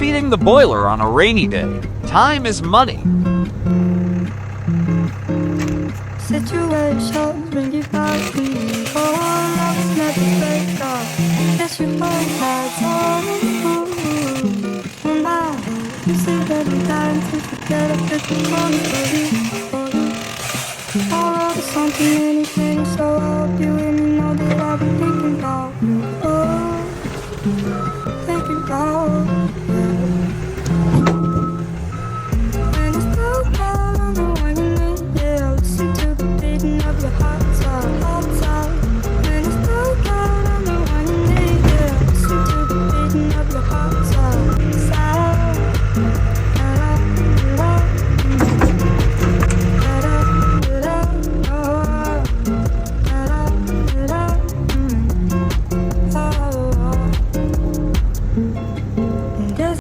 feeding the boiler on a rainy day. Time is money. Situations when you pass me, oh, love never break off. Guess you both had time. You said every time to forget a bit more.